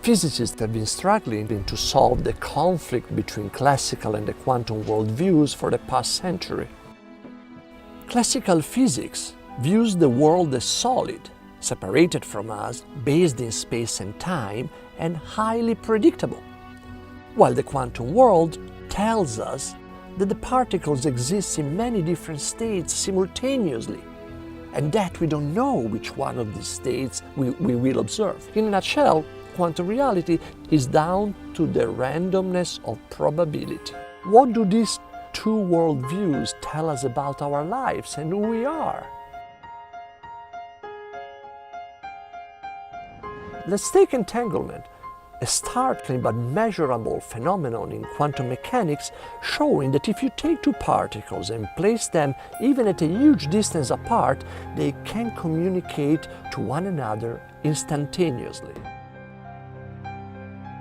Physicists have been struggling to solve the conflict between classical and the quantum worldviews for the past century. Classical physics views the world as solid, separated from us, based in space and time, and highly predictable, while the quantum world tells us that the particles exist in many different states simultaneously, and that we don't know which one of these states we will observe. In a nutshell, quantum reality is down to the randomness of probability. What do these two worldviews tell us about our lives and who we are? Let's take entanglement, a startling but measurable phenomenon in quantum mechanics, showing that if you take two particles and place them even at a huge distance apart, they can communicate to one another instantaneously.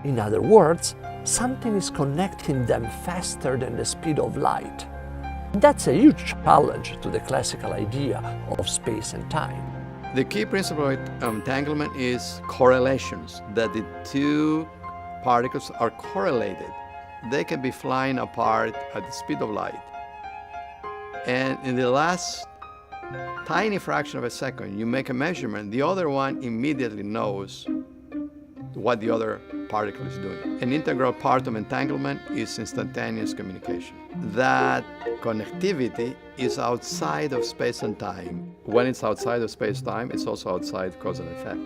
In other words, something is connecting them faster than the speed of light. That's a huge challenge to the classical idea of space and time. The key principle of entanglement is correlations, that the two particles are correlated. They can be flying apart at the speed of light. And in the last tiny fraction of a second, you make a measurement, the other one immediately knows what the other particle is doing. An integral part of entanglement is instantaneous communication. That connectivity is outside of space and time. When it's outside of space-time, it's also outside cause and effect.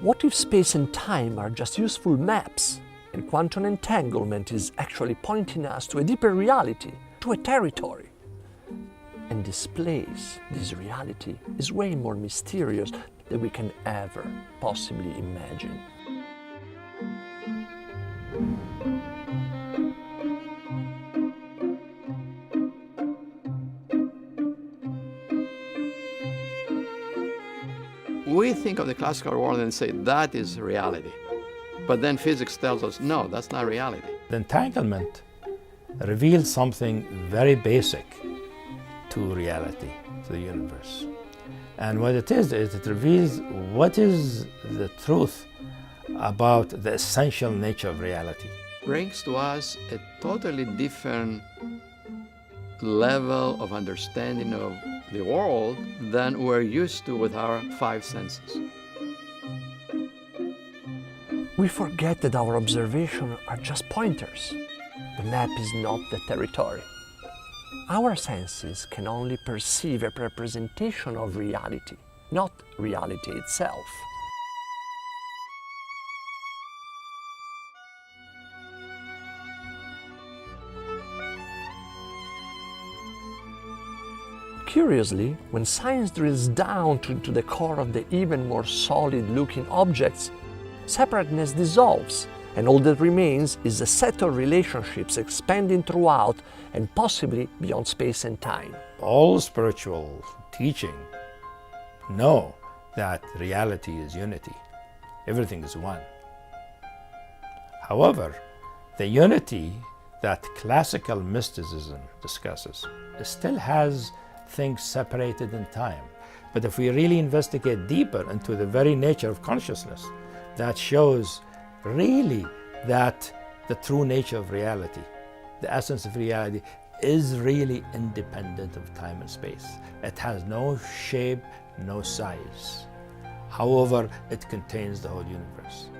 What if space and time are just useful maps, and quantum entanglement is actually pointing us to a deeper reality, to a territory? And this place, this reality, is way more mysterious than we can ever possibly imagine. We think of the classical world and say that is reality. But then physics tells us, no, that's not reality. The entanglement reveals something very basic to reality, to the universe. And what it is it reveals what is the truth about the essential nature of reality. Brings to us a totally different level of understanding of the world than we're used to with our five senses. We forget that our observations are just pointers. The map is not the territory. Our senses can only perceive a representation of reality, not reality itself. Curiously, when science drills down to the core of the even more solid-looking objects, separateness dissolves, and all that remains is a set of relationships expanding throughout and possibly beyond space and time. All spiritual teaching know that reality is unity. Everything is one. However, the unity that classical mysticism discusses still has things separated in time. But if we really investigate deeper into the very nature of consciousness, that shows really that the true nature of reality, the essence of reality, is really independent of time and space. It has no shape, no size. However, it contains the whole universe.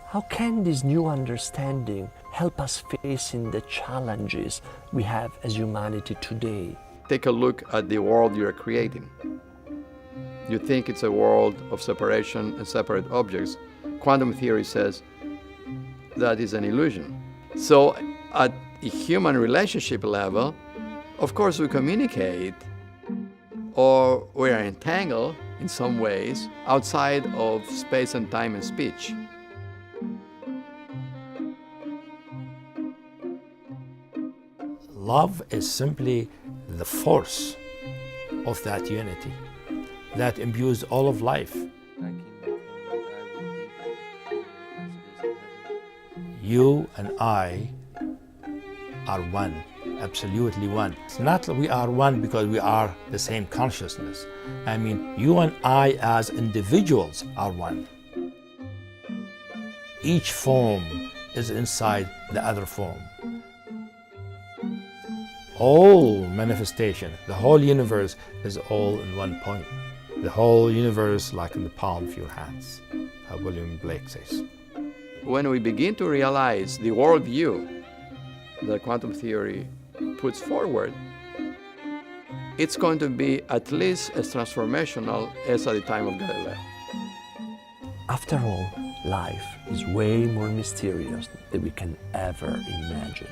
How can this new understanding help us facing the challenges we have as humanity today? Take a look at the world you're creating. You think it's a world of separation and separate objects. Quantum theory says that is an illusion. So at a human relationship level, of course we communicate or we are entangled in some ways outside of space and time and speech. Love is simply the force of that unity that imbues all of life. You and I are one, absolutely one. It's not that we are one because we are the same consciousness. I mean, you and I as individuals are one. Each form is inside the other form. All manifestation, the whole universe is all in one point. The whole universe like in the palm of your hands, how William Blake says. When we begin to realize the worldview that quantum theory puts forward, it's going to be at least as transformational as at the time of Galileo. After all, life is way more mysterious than we can ever imagine.